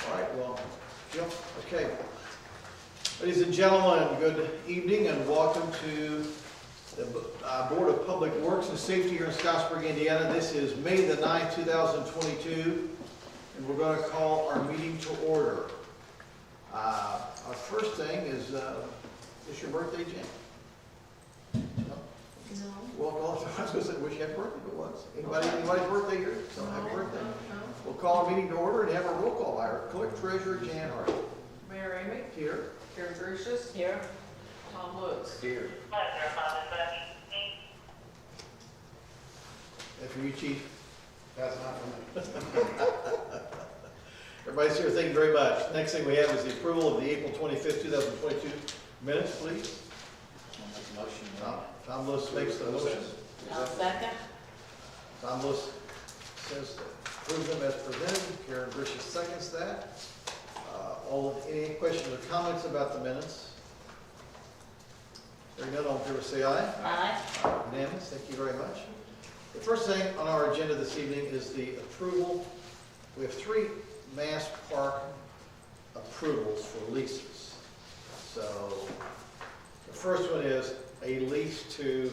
All right, well, Jill, okay. Ladies and gentlemen, good evening and welcome to the Board of Public Works and Safety here in Scottsburg, Indiana. This is May the 9th, 2022, and we're going to call our meeting to order. Our first thing is your birthday, Jen? No. Well, I was going to say, wish you happy birthday, but was. Anybody's birthday here? So happy birthday. We'll call our meeting to order and have a roll call by our clerk treasurer, Jan Hart. Mayor Amy. Here. Karen Drushes. Here. Tom Woods. Here. That's for you, Chief. That's not for me. Everybody's here, thank you very much. Next thing we have is the approval of the April 25th, 2022 minutes, please. I'll make a motion. Tom Lewis makes the motion. I'll second. Tom Lewis says to approve them as presented. Karen Grisham seconds that. Any questions or comments about the minutes? Hearing none, all in favor say aye. Aye. Unanimous, thank you very much. The first thing on our agenda this evening is the approval. We have 3 Mass Park approvals for leases. So the first one is a lease to,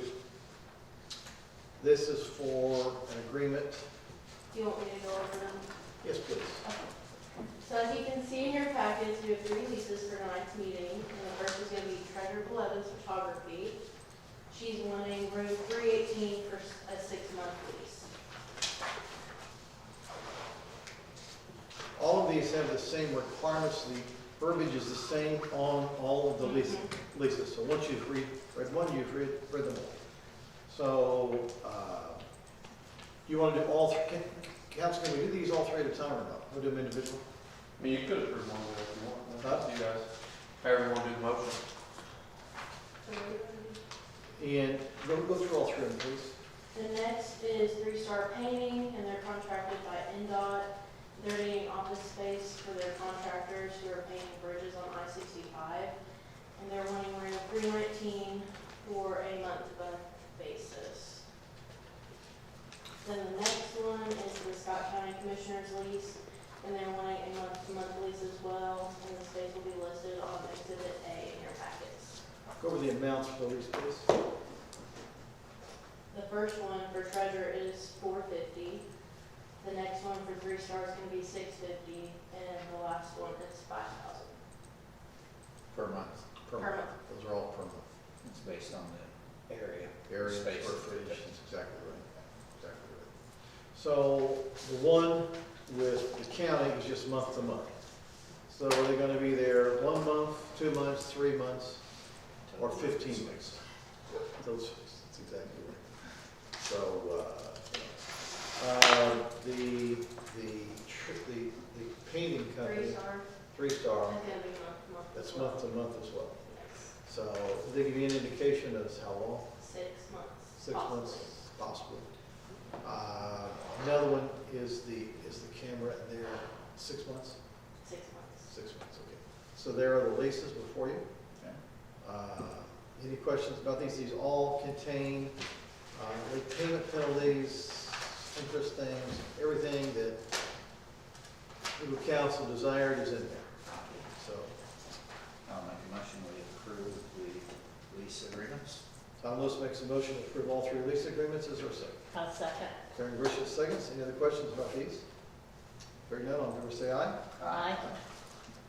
this is for an agreement. Do you want me to go over them? Yes, please. Okay. So as you can see in your packets, we have 3 leases for tonight's meeting. And the first is going to be Treasure Blevins Photography. She's wanting room 318 for a 6-month lease. All of these have the same requirements. The verbiage is the same on all of the leases. So once you've read one, you've read them all. So you want to do all 3? Council, can we do these all 3 at a time or not? We'll do them individually. I mean, you could approve one of it if you want. Huh? Up to you guys. However you want to do the motion. And go through all 3 of them, please. The next is 3 Star Painting, and they're contracted by NDOT. They're needing office space for their contractors who are painting bridges on I-65. And they're wanting room 319 for a month-to-month basis. Then the next one is the Scott County Commissioner's lease, and they're wanting a month-to-month lease as well, and the space will be listed on Exhibit A in your packets. Go over the amounts for the lease, please. The first one for Treasure is $450. The next one for 3 Stars is going to be $650, and the last one is $5,000 Per month. Per month. Those are all per month. It's based on the area. Area, Space. square footage, that's exactly right. Exactly right. So the one with the county is just month to month. So are they going to be there 1 month, 2 months, 3 months, or 15 months? That's exactly right. So the painting 3 company, Star, 3 Star, that's going to be month-to-month. that's as well. month to month as well. Yes. So did they give you an indication as how long? 6 months. 6 possibly. months, possibly. Another one is the camera there, 6 months? 6 months. 6 months, okay. So there are the leases before you. Okay. Any questions about these? These all contain late payment penalties, interest things, everything that legal counsel desired is in there. So I'll make a motion we approve the lease agreements. Tom Lewis makes a motion to approve all 3 lease agreements. Is there a second? I'll second. Karen Grisham seconds. Any other questions about these? Hearing none, all in favor say aye. Aye.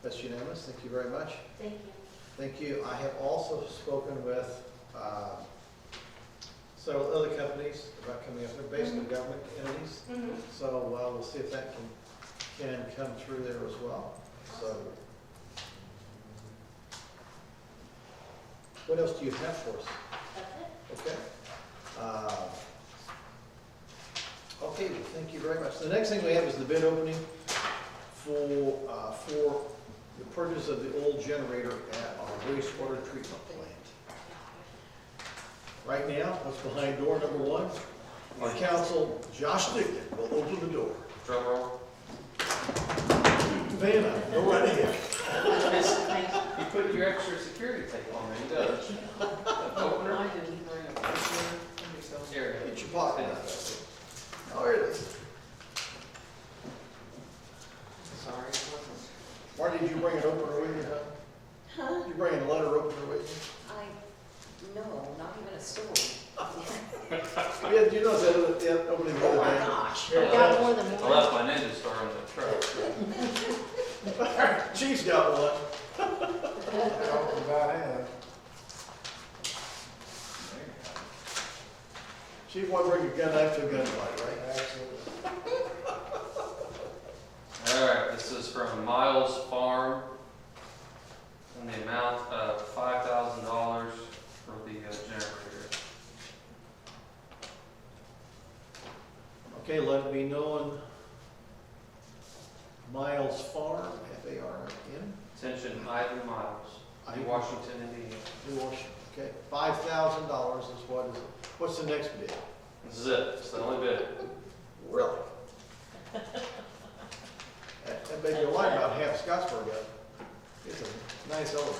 That's unanimous. Thank you very much. Thank you. Thank you. I have also spoken with several other companies about coming up. They're basically government entities. So we'll see if that can come through there as well. So what else do you have for us? That's it. Okay. Okay, well, thank you very much. The next thing we have is the bid opening for the purchase of the old generator at our wastewater treatment plant. Right now, what's behind door number 1? Our counsel, Josh Dickton, will open the door. Drum roll. Vanna, go right ahead. You put your extra security tape on there, he does. Opener. I didn't bring a picture. Here. Get your pocket out. Oh, there it is. Sorry, it wasn't. did you bring an opener with you, huh? Huh? Did you bring a letter opener with No, not even a story. you? Yeah, did you know that opening the Oh my other day? gosh. We got more than I one. left my ninja star on the truck. She's got one. Talking about him. She won't bring a gun after a gunfight, right? Absolutely. All right, this is from Miles Farm, in the amount of $5,000 for the generator. Okay, let it be known, Miles Farm, F-A-R-M, Attention, Ivan Miles, Ivan. Washington, Indiana. New Washington, okay. $5,000 is what is it? What's the next bid? This is it, it's the only bid. Really? That made me lie about half Scottsburg up. It's a nice generator,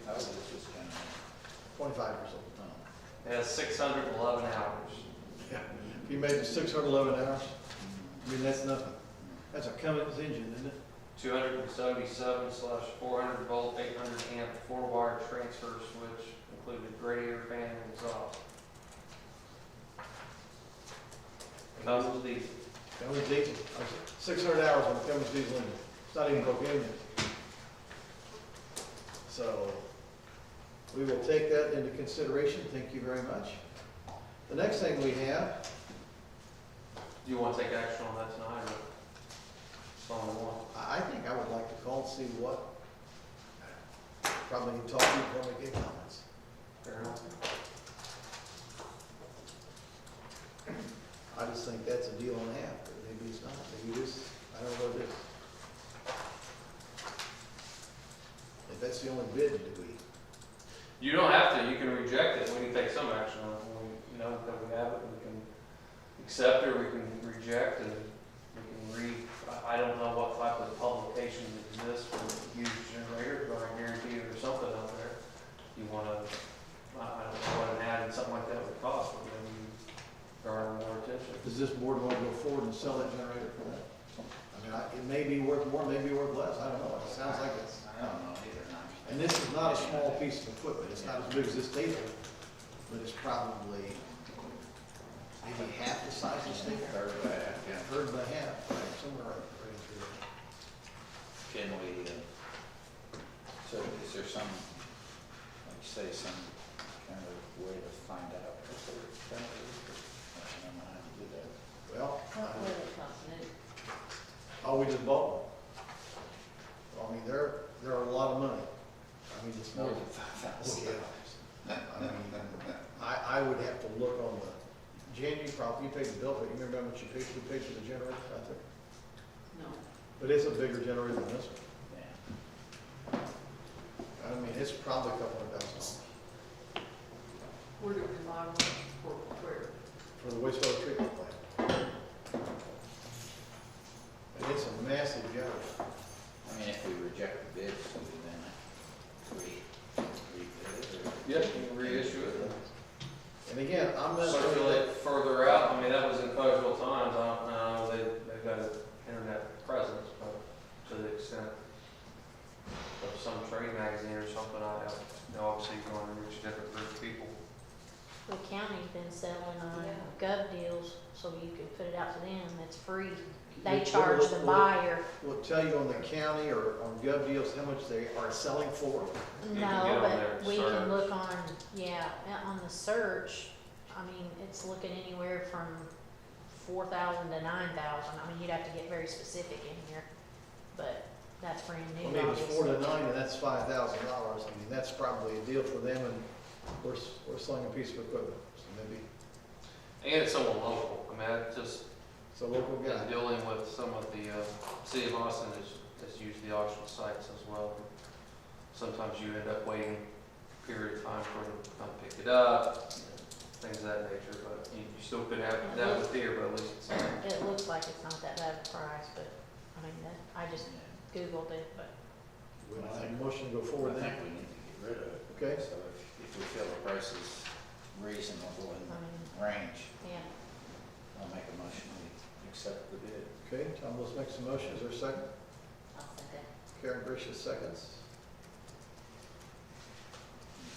That was just kind 25 or something. It has 611 hours. Yeah. If you made it 611 hours, I mean, that's nothing. That's a Cummins engine, isn't it? 277/400 volt, 800 amp, 4-wire transfer switch, included radiator fan and exhaust. Cummins diesel. Cummins diesel. 600 hours on the Cummins diesel engine. It's not even broken in yet. So we will take that into consideration. Thank you very much. The next thing we have, Do you want to take action on that tonight, or it's on the one? I think I would like to call and see what, probably talk to you before we get comments. Fair enough. I just think that's a deal and a half, but maybe it's not, maybe it is, I don't know what it is. If that's the only bid, do we? You don't have to, you can reject it, we can take some action on it, when we, you know, that we have it, we can accept it, or we can reject, and we can read, I don't know what type of publication exists for used generators, but I guarantee you there's something out there. You wanna, I don't know what an ad and something like that would cost, but maybe you garner more attention. Does this board want to go forward and sell that generator for that? I mean, it may be worth more, may be worth less, I don't know, it sounds like it's, I don't know either. and this is not a small piece of equipment, it's not as big as this table, but it's probably maybe half the size of this table. Third of that, yeah. Third by half, right, somewhere right through there. Can we, so is there some, like you say, some kind of way to find out if they're kind of, I don't know how to do that. Well, What were they costing? oh, we just bought one. Well, I mean, they're a lot of money. I mean, it's more than $5,000. I mean, I would have to look on the, Jan, you probably, you paid the bill, but you remember how much you paid for the generator out there? No. But it's a bigger generator than this one. Yeah. I mean, it's probably a couple $100,000 Where do we buy one? Where? for the wastewater treatment plant. And it's a massive generator. I mean, if we reject the bid, so we then rebid it or? Yep, you can reissue it, And again, I'm not. circulate further out, I mean, that was in casual times, I don't know, they've got an internet presence, but to the extent of some trade magazine or something, I don't know, obviously you're going to reach a different group of people. The county's been selling on Yeah. gov deals, so you could put it out to them, it's free. They They charge the buyer. Will tell you on the county or on gov deals how much they are selling for. You can No, get on but there and we search. can look on, yeah, on the search, I mean, it's looking anywhere from 4,000 to 9,000. I mean, you'd have to get very specific in here, but that's brand I new, mean, it's 4 obviously. to 9 and that's $5,000. I mean, that's probably a deal for them and we're selling a piece of equipment. So maybe And it's someone local, I mean, I just, it's a local guy. in dealing with some of the, city of Austin has used the auction sites as well. Sometimes you end up waiting a period of time for them to come pick it up, things of that nature, but you still could have that with here, but at least it's. It looks like it's not that bad of a price, but, I mean, I just Googled it, but We'll have a motion to go forward I then. think we need to get rid of it. Okay. So if we feel the price is reasonable in I the mean, range, yeah. I'll make a motion, we accept the bid. Okay, Tom Lewis makes a motion. Is there a second? Karen Gracious seconds.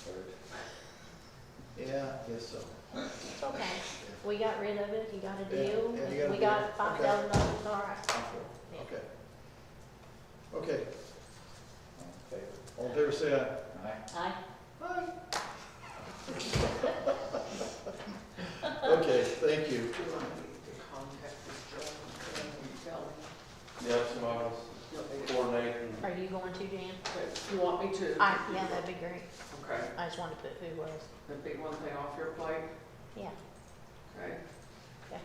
Third. Yeah, I guess so. It's okay. We got rid of it, he got a Yeah, deal, yeah, you got a we deal. got $5,000, all right. Yeah. Okay. Okay, All in favor? all in favor, say aye. Aye. Aye. Okay, thank you. Do I need to contact this gentleman and tell him? Yeah, somebody else coordinate and. Are you going to, Jan? Okay, you want me to? Yeah, that'd be great. Okay, I just wanted to put who was. that'd be one thing off your plate, Yeah. okay? Okay.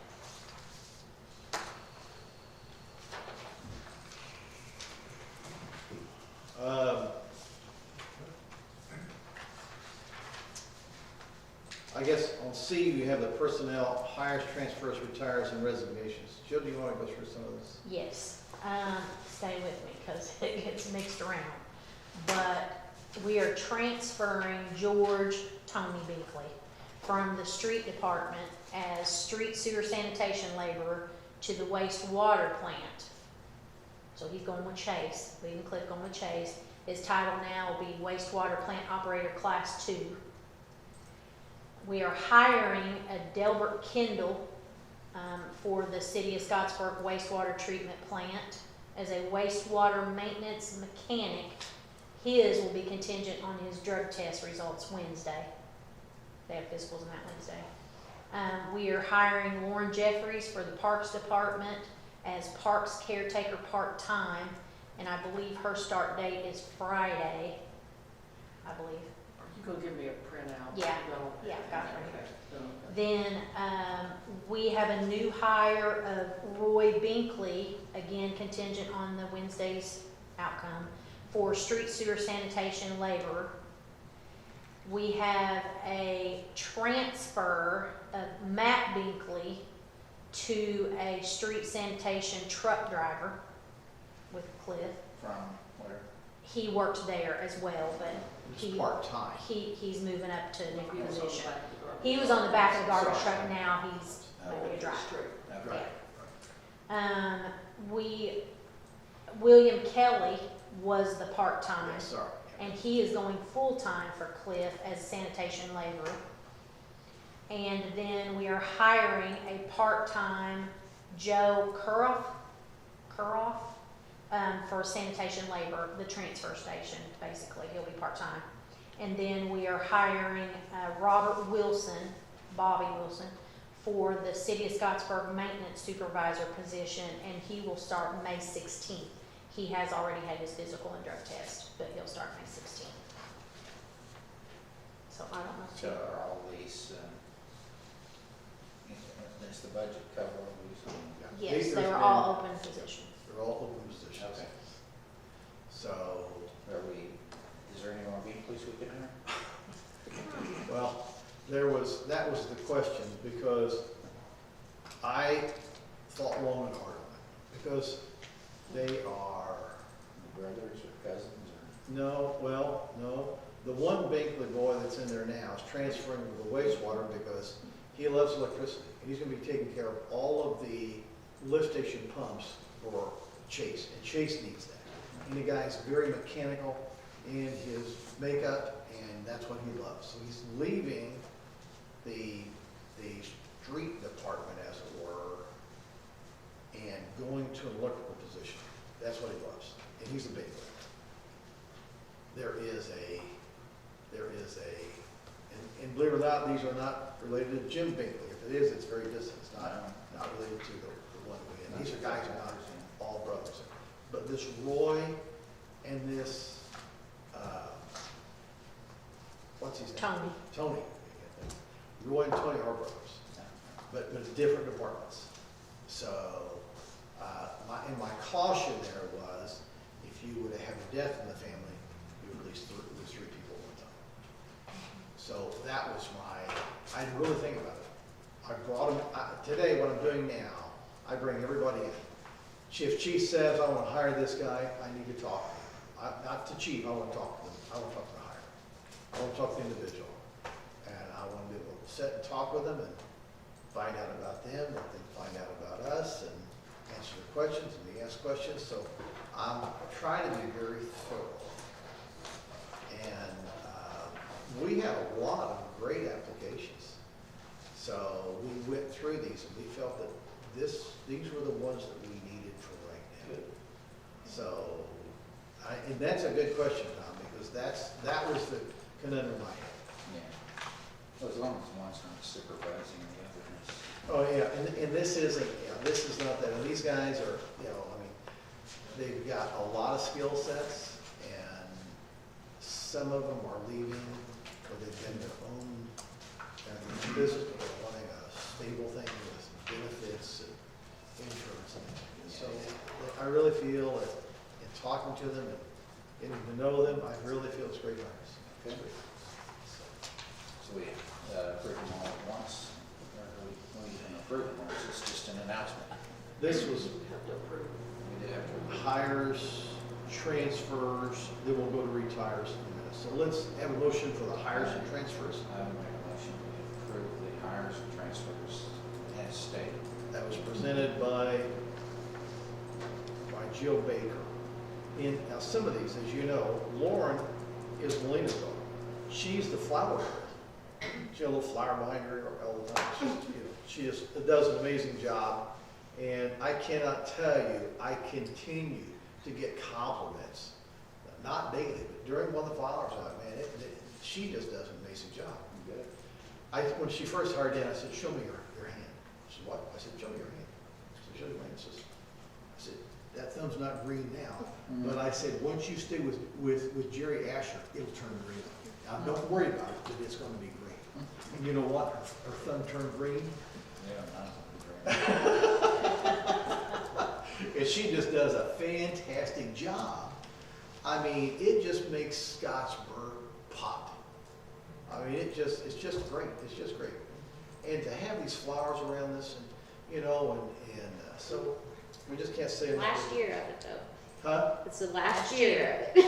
I guess on C, you have the personnel, hires, transfers, retires, and resignations. Jill, do you want to go through some of this? Yes, stay with me because it gets mixed around. But we are transferring George Tony Binkley from the street department as street sewer sanitation laborer to the wastewater plant. So he's going with Chase, leaving Cliff going with Chase. His title now will be wastewater plant operator class 2. We are hiring a Delbert Kendall for the city of Scottsburg wastewater treatment plant as a wastewater maintenance mechanic. His will be contingent on his drug test results Wednesday. They have physicals on that Wednesday. We are hiring Lauren Jeffries for the Parks Department as Parks caretaker part-time, and I believe her start date is Friday, I believe. Are you gonna give me a printout? Yeah. No. Yeah, got it right Okay. Then we have a new hire of Roy Binkley, again contingent on the Wednesday's outcome, for street sewer sanitation laborer. We have a transfer of Matt Binkley to a street sanitation truck driver with Cliff. From where? He worked there as well, but It's part-time. he's moving up to a He different was on the position. back of the garbage. He was on the back of the garbage Sorry. truck, now he's maybe a driver. Straight. Right. William Kelly was the part-time, Yeah, sorry. and he is going full-time for Cliff as sanitation laborer. And then we are hiring a part-time Joe Kuroff, for sanitation labor, the transfer station, basically, he'll be part-time. And then we are hiring Robert Wilson, Bobby Wilson, for the City of Scottsburg maintenance supervisor position, and he will start May 16th. He has already had his physical and drug test, but he'll start May 16th. So I don't know. So are all these, does the budget cover all these? Yes, they were all open positions. They're all open positions. Okay. So, Are we, is there any more Binkleys we can hire? well, that was the question, because I thought long and hard on it, because they are, Brothers or cousins or? no, the one Binkley boy that's in there now is transferring to the wastewater because he loves electricity. And he's gonna be taking care of all of the lift station pumps for Chase, and Chase needs that. And the guy's very mechanical in his makeup, and that's what he loves. So he's leaving the street department, as it were, and going to an electrical position. That's what he loves, and he's a big one. There is a, and believe it or not, these are not related to Jim Binkley. If it is, it's very distant. It's not related to the one we had. These are guys who are not all brothers. But this Roy and this, what's his name? Tony. Roy and Tony are brothers, but different departments. So, my caution there was, if you would have a death in the family, you would lose three people at one time. So that was I didn't really think about it. I brought them, today what I'm doing now, I bring everybody in. If Chief says, I want to hire this guy, I need to talk to him. Not to Chief, I want to talk to them. I want to talk to the hire. I want to talk to the individual. And I want to be able to sit and talk with them and find out about them, and then find out about us, and answer the questions, and me ask questions, so I'm trying to be very thorough. And we have a lot of great applications. So we went through these and we felt that these were the ones that we needed for right now. So, and that's a good question, Tom, because that was the conundrum I had. Yeah. Well, as long as one's not supervising the others. Oh, yeah, and this isn't, this is not that, and these guys are, I mean, they've got a lot of skill sets, and some of them are leaving, or they've been their own business, but they're wanting a stable thing with benefits and insurance and everything. So I really feel that in talking to them and getting to know them, I really feel it's great hires. Okay. So we approve them all at once, or we didn't approve them, or it's just an announcement? This was We do have to approve. hires, transfers, then we'll go to retires in a minute. So let's have a motion for the hires and transfers. I would make a motion to approve the hires and transfers as stated. That was presented by Jill Baker. In, now some of these, as you know, Lauren is Melina's daughter. She's the flower girl. She has a little flower behind her all the time. She just does an amazing job. And I cannot tell you, I continue to get compliments, not daily, but during one of the flowers, man, she just does an amazing job. Good. When she first hired in, I said, show me your hand. She said, what? I said, show me your hand. She said, show me your hand. I said, that thumb's not green now. But I said, once you stay with Jerry Asher, it'll turn green. Now, don't worry about it, but it's gonna be green. And you know what? Her thumb turned green. Yeah, And she just does a fantastic job. I mean, it just makes Scottsburg pop. I mean, it's just great. It's just great. And to have these flowers around this, and so we just can't say enough. Last year of it though. Huh? It's the last year of it.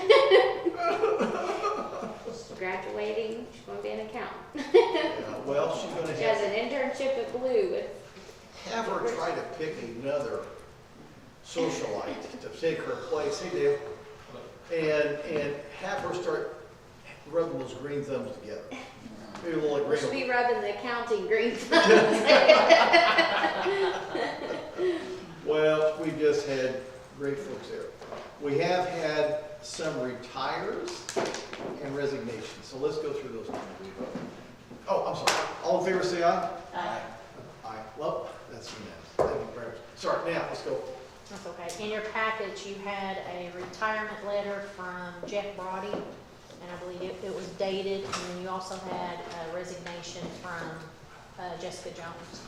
She's graduating, she's gonna be an accountant. Yeah, well, she's gonna She has have, an internship at Blue with, have her try to pick another socialite to take her place. Hey, Dale. And have her start rubbing those green thumbs together. Maybe a little we should green. be rubbing the accounting green thumbs. Well, we just had great folks there. We have had some retires and resignations, so let's go through those. Oh, I'm sorry. All in favor, say aye. Aye. Aye. Well, that's unanimous. Thank you very much. Sorry, now, let's go. That's okay. In your package, you had a retirement letter from Jeff Brody, and I believe it was dated, and then you also had a resignation from Jessica Jones.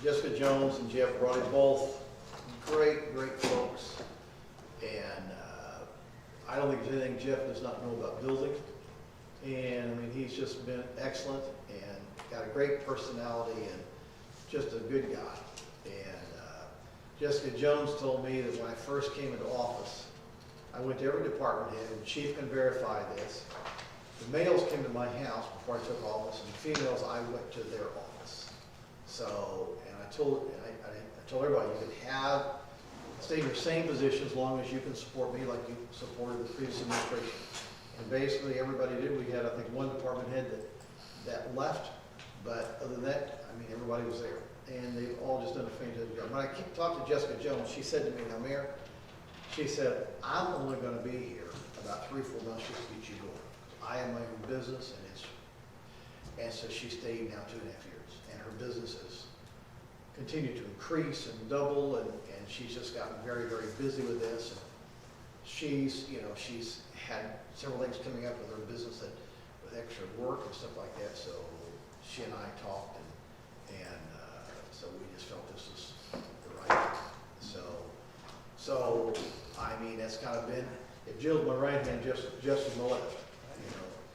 Jessica Jones and Jeff Brody, both great folks. And I don't think there's anything Jeff does not know about building. And I mean, he's just been excellent and got a great personality and just a good guy. And Jessica Jones told me that when I first came into office, I went to every department head, and Chief can verify this. The males came to my house before I took office, and the females, I went to their office. So, and I told everybody, you can stay in your same position as long as you can support me like you supported the previous administration. And basically, everybody did. We had, I think, one department head that left, but other than that, I mean, everybody was there. And they've all just done a fantastic job. When I talked to Jessica Jones, she said to me, now, Mayor, she said, I'm only gonna be here about 3 or 4 months just to get you going. I am my own business, and so she stayed now 2.5 years. And her business has continued to increase and double, and she's just gotten very busy with this. And she's had several things coming up with her business with extra work and stuff like that. So she and I talked, and so we just felt this was the right. So I mean, that's kind of been, if Jill's my right hand, Jeff's my left.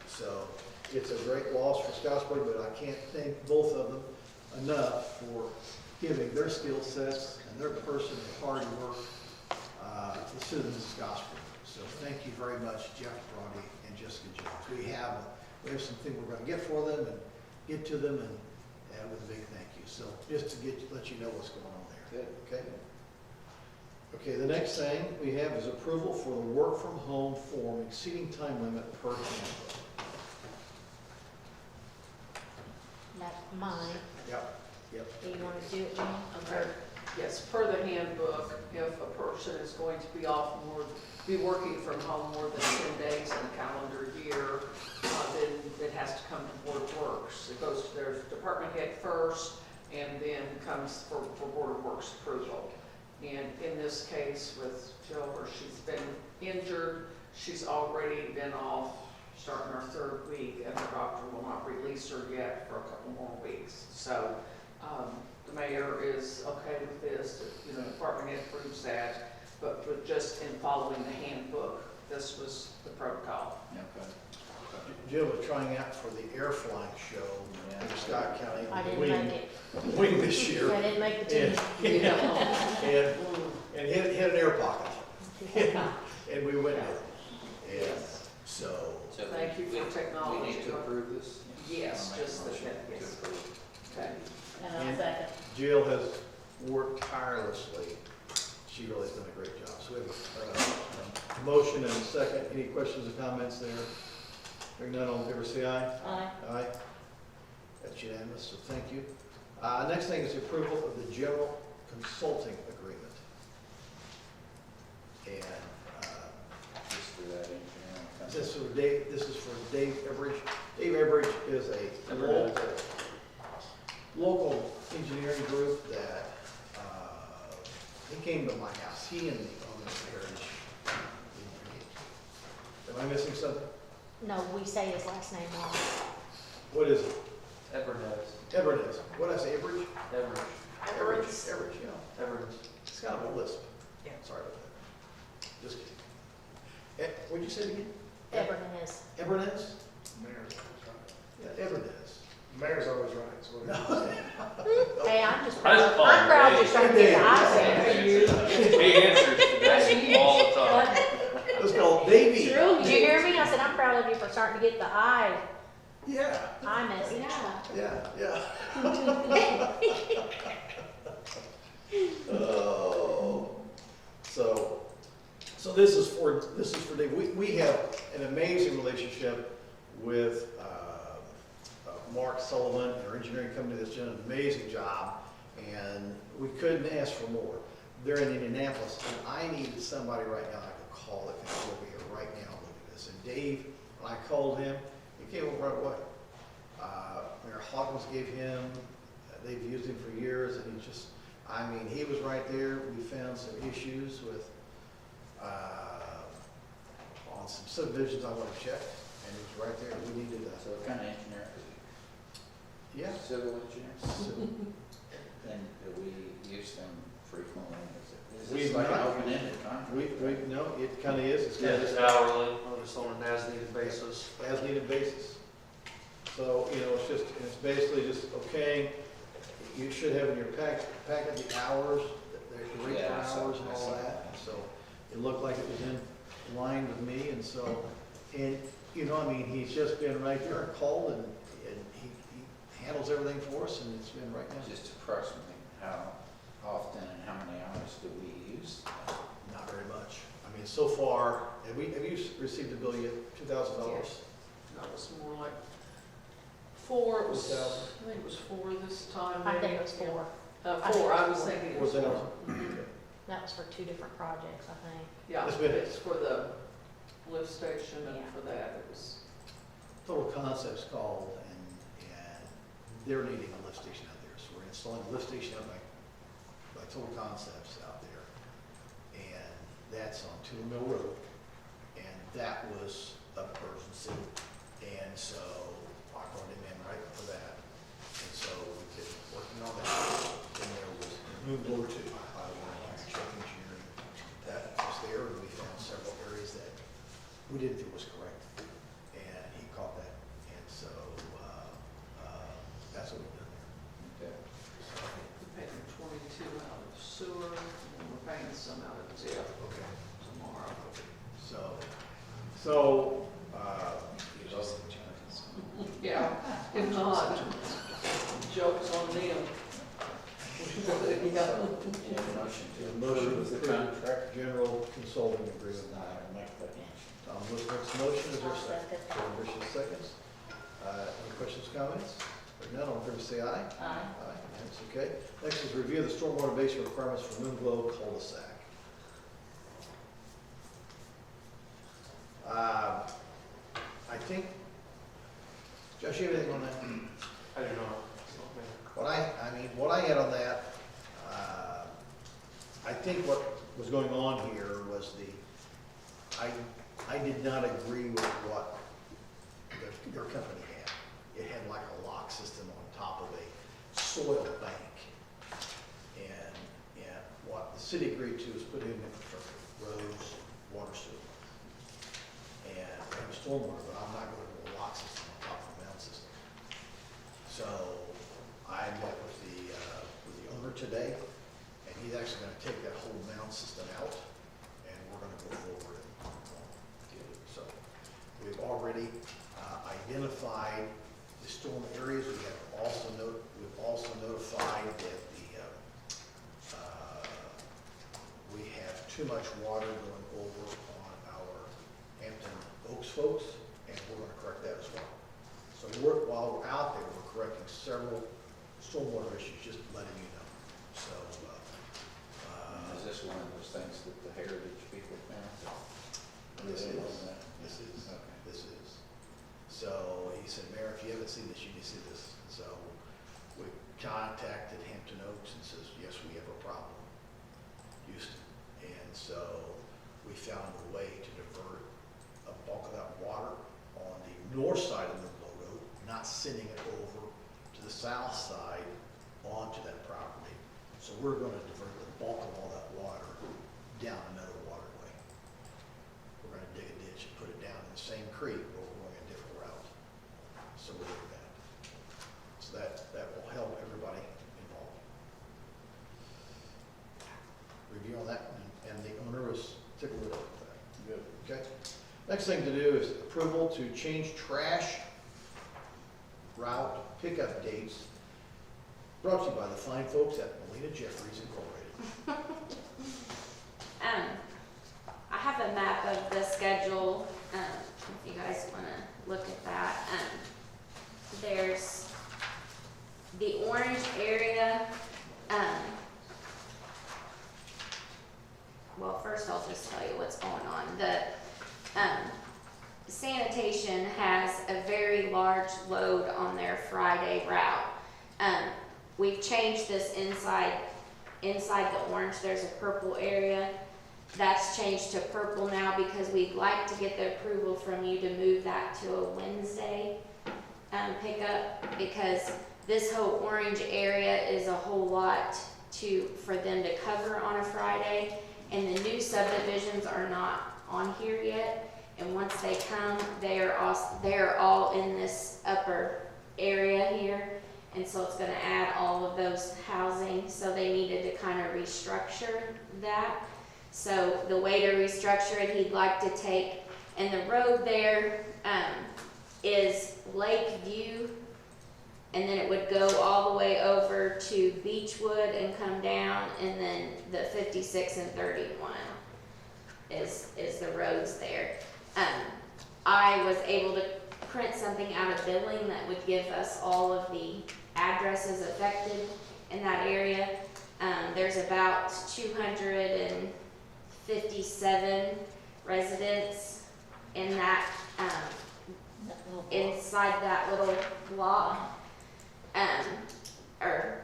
So it's a great loss for Scottsburg, but I can't thank both of them enough for giving their skill sets and their person and hard work to the citizens of Scottsburg. So thank you very much, Jeff Brody and Jessica Jones. We have something we're going to get for them and get to them, and with a big thank you. So just to let you know what's going on there. Good. Okay. Okay, the next thing we have is approval for the work from home form exceeding time limit per handbook. That's mine. Yep. Do you wanna do it, Jean? Okay. Yes, per the handbook, if a person is going to be working from home more than 10 days in a calendar year, then it has to come to Board of Works. It goes to their department head first, and then comes for Board of Works approval. And in this case with Jill, where she's been injured, she's already been off, starting her 3rd week, and the doctor will not release her yet for a couple more weeks. So, the mayor is okay with this, the department head approves that, but just in following the handbook, this was the protocol. Okay. Jill was trying out for the air flying show in Scott County. I didn't wing- make it. Wing this year. I didn't make the team. And hit an air pocket. And we went there. And Yes. so, So Thank you for we technology. need to approve this? Yes, I'll make a just the motion to yes. approve. Okay. And I'll second. Jill has worked tirelessly. She really has done a great job. So we have a motion and a second. Any questions or comments there? Hearing none, all in favor, say aye. Aye. Aye. That's unanimous, so thank you. Next thing is the approval of the general consulting agreement. And Just for that engineering. this is for Dave Everidge. Dave Everidge is a local engineering group that, he came to my house, he and the owner of Heritage. Am I missing something? No, we say his last name wrong. What is it? Everness. Everidge. What did I say, Everidge? Everidge. Everidge, yeah. Everidge. It's kind of a lisp. Yeah. Sorry about that. Just kidding. What'd you say it again? Everness. Everness? Mayor's always right. Yeah, Everness. Mayor's always right, so whatever. Hey, I'm just I just proud. call I'm him proud Dave. you're starting to get the eye He answers to that all the time. Let's go, Davey. Did you hear me? I said, I'm proud of you for starting to get the eye Yeah, message. Yeah. yeah. Oh, so this is for Dave. We have an amazing relationship with Mark Sullivan, our engineering company that's done an amazing job, and we couldn't ask for more. They're in Indianapolis, and I needed somebody right now I could call that can come over here right now and look at this. And Dave, when I called him, he came over right away. Mayor Hawkins gave him, they've used him for years, and he just, I mean, he was right there. We found some issues with, on some subdivisions I want to check, and he was right there. We needed a, So what kind of engineer is he? yeah. Civil engineer? So, And do we use them frequently? Is We've this like an not. open-ended contract? no, it kind of is. It's Yeah, kind just of hourly, or just on an as-needed basis. as needed basis. So, it's basically just, okay, you should have in your packet the hours, the rate Yeah, I per saw- hours and I all saw that. that. So it looked like it was in line with me, and so, he's just been right there and called, and he handles everything for us, and it's been right now. Just approximately, how often and how many hours do we use? Not very much. I mean, so far, have you received a bill yet? $2,000? That was more like 4, it was, 4,000. I think it was 4 this time. I think maybe. it was 4. 4, I was thinking it was 4. 4,000. That was for 2 different projects, I think. Yeah, It's been- it's for the lift station, and Yeah. for that, it was, Total Concepts called, and they're needing a lift station out there, so we're installing a lift station out by Total Concepts out there. And that's on Tulare Mill Road, and that was an emergency, and so I brought him in right for that. And so we've been working on that, and there was move lower two, I went and checked engineering, that was there, and we found several areas that we didn't feel was correct. And he caught that, and so, that's what we've done Okay. we paid them 22 out of sewer, and we're paying some out of jail there. Okay. tomorrow. So, Yeah, if not, joke's on them. you have a motion to A motion approve to the approve. contract? General consulting agreement. I'll make that motion. Tom Lewis makes a motion, is there a I'll second? second. Kevin Bishop seconds. Any questions, comments? Hearing none, all in favor say aye. Aye. Aye, that's okay. Next is review the stormwater basin requirements for Moonglow Cul-De-Sac. I think, Josh, you have anything on that? I do not. What I had on that, I think what was going on here was I did not agree with what your company had. It had like a lock system on top of a soil bank. And what the city agreed to is put in infrastructure, roads, water, sewer, and stormwater, but I'm not going to do a lock system on top of a mound system. So I met with the owner today, and he's actually gonna take that whole mound system out, and we're gonna go forward and do it. So we've already identified the storm areas. We've also notified that we have too much water going over on our Hampton Oaks folks, and we're gonna correct that as well. So while we're out there, we're correcting several stormwater issues, just letting you know. So, Is this one of those things that the heritage people found? this They is, own that? this is, Okay. this is. So he said, Mayor, if you haven't seen this, you need to see this. So we contacted Hampton Oaks and says, yes, we have a problem, Houston. And so we found a way to divert a bulk of that water on the north side of the road, not sending it over to the south side onto that property. So we're gonna divert the bulk of all that water down another waterway. We're gonna dig a ditch and put it down in the same creek, but we're going a different route. So we're doing that. So that will help everybody involved. Review on that, and the owner is tickled with that. Good. Okay? Next thing to do is approval to change trash route pickup dates. Brought to you by the fine folks at Molina Jeffries Incorporated. I have a map of the schedule, if you guys wanna look at that. There's the orange area, well, first I'll just tell you what's going on. The sanitation has a very large load on their Friday route. We've changed this inside the orange, there's a purple area. That's changed to purple now because we'd like to get the approval from you to move that to a Wednesday pickup, because this whole orange area is a whole lot for them to cover on a Friday, and the new subdivisions are not on here yet. And once they come, they're all in this upper area here, and so it's gonna add all of those housing, so they needed to kind of restructure that. So the way to restructure it, he'd like to take, and the road there is Lakeview, and then it would go all the way over to Beechwood and come down, and then the 56 and 31 is the roads there. I was able to print something out of billing that would give us all of the addresses affected in that area. There's about 257 residents in that, inside that little block, or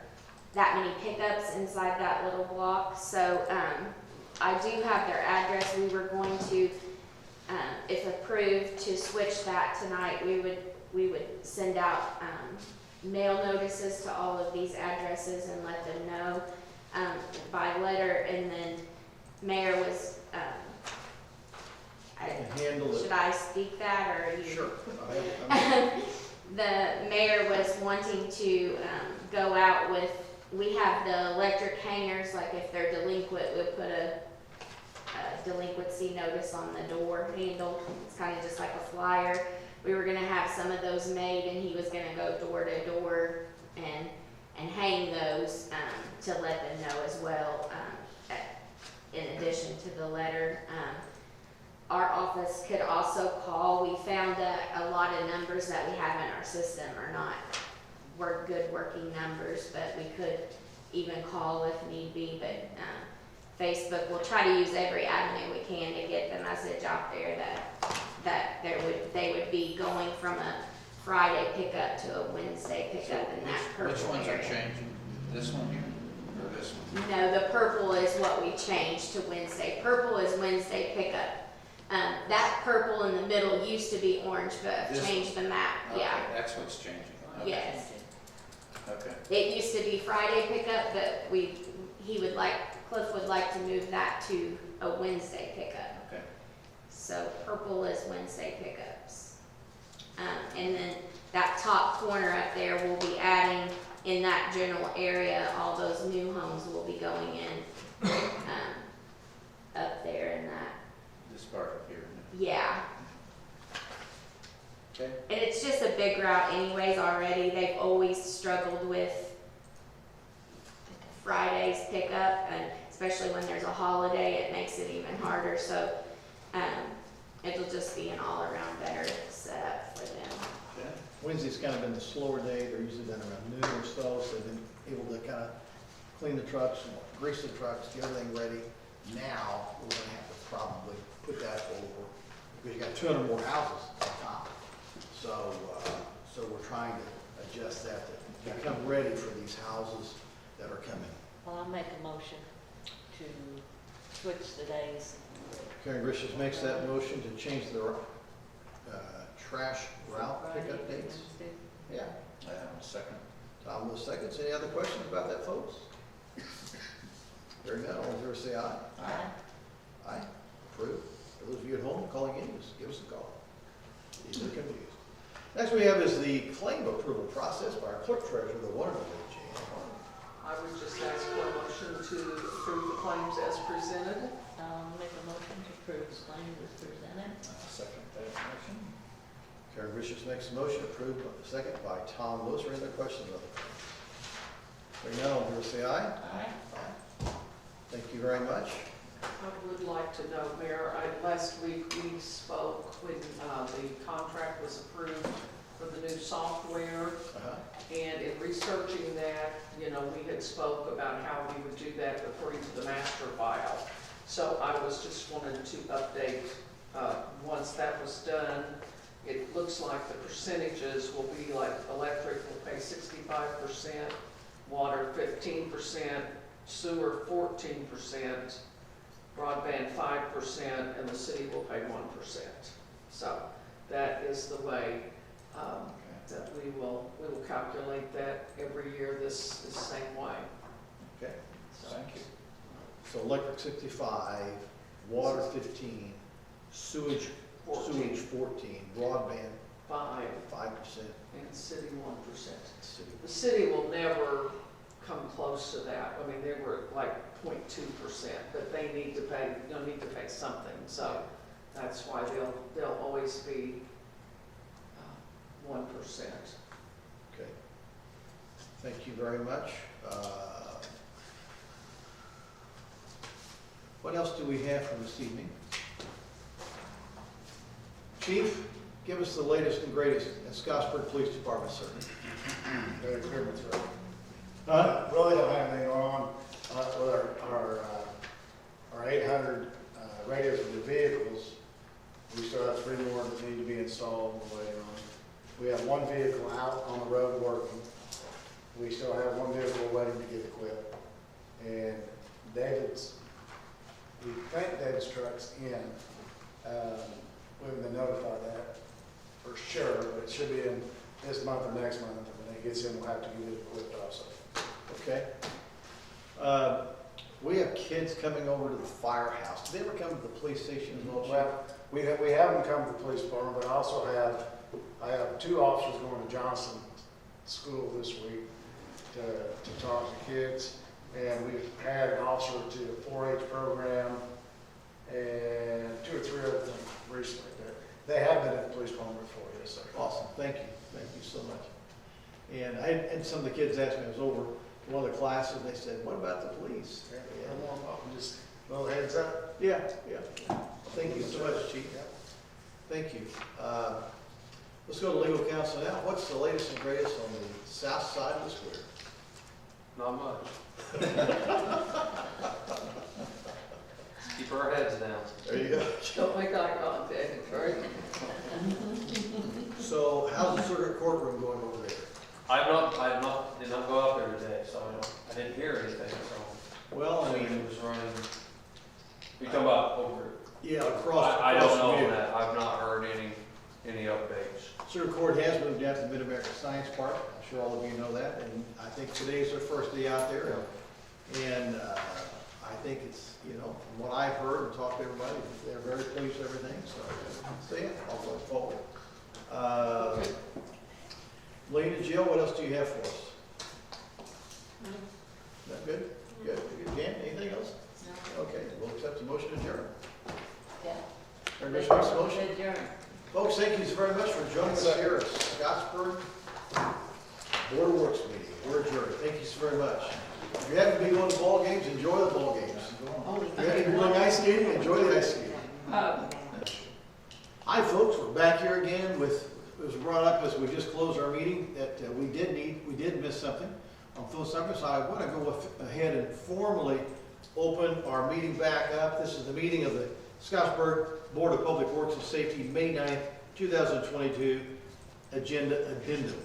that many pickups inside that little block. So I do have their address. We were going to, if approved, to switch that tonight. We would send out mail notices to all of these addresses and let them know by letter. And then Mayor was, Handle it. should I speak that, or are you? Sure. The mayor was wanting to go out with, we have the electric hangers, like if they're delinquent, we'll put a delinquency notice on the door handle. It's kind of just like a flyer. We were gonna have some of those made, and he was gonna go door to door and and hang those, to let them know as well, in addition to the letter. Our office could also call. We found that a lot of numbers that we have in our system are not good working numbers, but we could even call if need be. But Facebook, we'll try to use every avenue we can to get the message out there that they would be going from a Friday pickup to a Wednesday pickup in that purple Which ones are area. changing? This one here, or this one? No, the purple is what we changed to Wednesday. Purple is Wednesday pickup. That purple in the middle used to be orange, but I've This changed the map, yeah. Okay, that's what's changing. Okay. Yes. Okay, It used to be Friday pickup, but Cliff would like to move that to a Wednesday pickup. okay. So purple is Wednesday pickups. And then that top corner up there, we'll be adding in that general area, all those new homes will be going in, up there in that, This part up here. yeah. Okay. And it's just a big route anyways already. They've always struggled with Friday's pickup, and especially when there's a holiday, it makes it even harder. So it'll just be an all-around better setup for them. Okay. Wednesday's kind of been the slower day. They're usually done around noon or so, so they've been able to kind of clean the trucks, grease the trucks, get everything ready. Now, we're gonna have to probably put that over, because you got 200 more houses on top. So we're trying to adjust that to become ready for these houses that are coming. Well, I'll make a motion to switch the days. Karen Grisham makes that motion to change the trash route pickup dates. Yeah. Second. Tom will seconds. Any other questions about that, folks? Hearing none, all in favor say aye. Aye. Aye. Approved. For those of you at home calling in, just give us a call. If you're confused. Next we have is the claim approval process by our clerk treasurer, the wonderful Jan Harmon. I would just ask for a motion to approve the claims as presented. I'll make a motion to approve the claims as presented. Second that motion. Karen Grisham makes a motion approved, second by Tom Lewis. Are there any other questions on the claims? Hearing none, all in favor say aye. Aye. Thank you very much. I would like to know, Mayor, last week we spoke when the contract was approved for the new software. Uh-huh. And in researching that, we had spoke about how we would do that according to the master file. So I was just wanted to update, once that was done, it looks like the percentages will be like electric will pay 65%, water 15%, sewer 14%, broadband 5%, and the city will pay 1%. So that is the way that we will calculate that every year this same way. Okay. So Thank you. So electric 65, water 15, sewage 14, broadband 5 5%. and city 1%. City. The city will never come close to that. I mean, they were like 0.2%, but they need to pay, need to pay something. So that's why they'll always be 1%. Okay. Thank you very much. What else do we have for this evening? Chief, give us the latest and greatest at Scottsburg Police Department, sir. Very clear with her. Huh? Really don't have anything on with our 800 radios for the vehicles. We still have 3 more that need to be installed and we're waiting on. We have 1 vehicle out on the road working. We still have 1 vehicle waiting to get equipped. And we think David's truck's in. We haven't been notified that for sure, but it should be in this month or next month. And when it gets in, we'll have to get it equipped also. Okay. We have kids coming over to the firehouse. Do they ever come to the police station as well, Chief? Well, we have them come to the police department, but I have 2 officers going to Johnson School this week to talk to kids. And we've had an officer to the 4-H program and 2 or 3 other things recently. They have been at the police department before, yes, sir. Awesome. Thank you. Thank you so much. And and some of the kids asked me, I was over one of the classes, and they said, what about the police? Yeah, warm up and just, little heads up. Yeah, yeah. Thank you so much, Chief. Thank you. Let's go to legal counsel now. What's the latest and greatest on the south side of the square? Not much. Keep our heads down. There you go. Don't make eye contact, right? So how's the circuit courtroom going over there? Did not go out there today, so I didn't hear anything, so. Well, I I mean, mean, it was running, you talking about over, yeah, across. I don't across know from here. that, I've not heard any updates. Circuit Court has moved down to the Mid-American Science Park. I'm sure all of you know that, and I think today's their first day out there. And I think it's, you know, from what I've heard and talked to everybody, they're very pleased with everything, so yeah, I'll go forward. Lane and Jill, what else do you have for us? That good? Good. Jan, anything else? No. Okay, we'll accept the motion to adjourn. Yeah. Everybody makes a motion? Adjourn. Folks, thank you very much for joining us here at Scottsburg Board of Works meeting. We're adjourned. Thank you so very much. If you happen to be going to ball games, enjoy the ball games. If you're going ice skating, enjoy the ice skating. Hi, folks. We're back here again with, it was brought up as we just closed our meeting that we did miss something on phone service. I want to go ahead and formally open our meeting back up. This is the meeting of the Scottsburg Board of Public Works and Safety, May 9th, 2022 agenda addendum.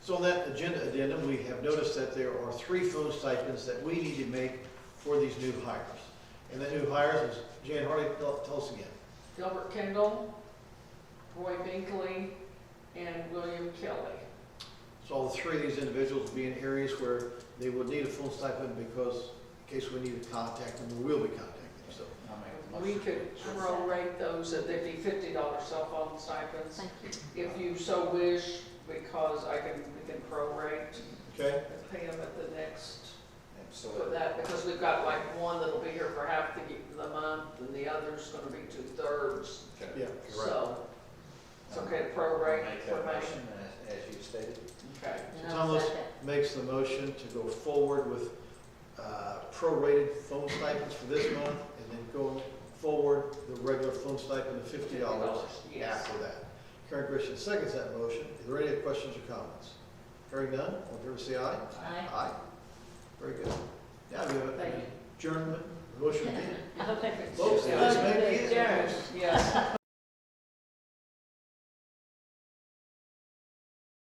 So on that agenda addendum, we have noticed that there are 3 phone stipends that we need to make for these new hires. And the new hires is, Jan Hardy, tell us again. Gilbert Kendall, Roy Binkley, and William Kelly. So all 3 of these individuals will be in areas where they will need a phone stipend because in case we need to contact them, we will be contacting them. So I'll make a We motion. could prorate those, that they'd be $50 cell phone stipends, Thank you. if you so wish, because we can prorate okay, and pay them at the next, for Absolutely. that, because we've got like one that'll be here for half the month, and the other's gonna be 2/3. yeah, you're right. So, it's okay to prorate Make for that me. motion as you stated. Okay. And So I'll Thomas second. makes the motion to go forward with prorated phone stipends for this month and then go forward the regular phone stipend of $50 Yes. after that. Karen Christian seconds that motion. Is there any questions or comments? Hearing none, all in favor say aye. Aye. Aye. Very good. Now we have Thank an you. adjournment motion again. Okay. Folks, this may be it. Yes.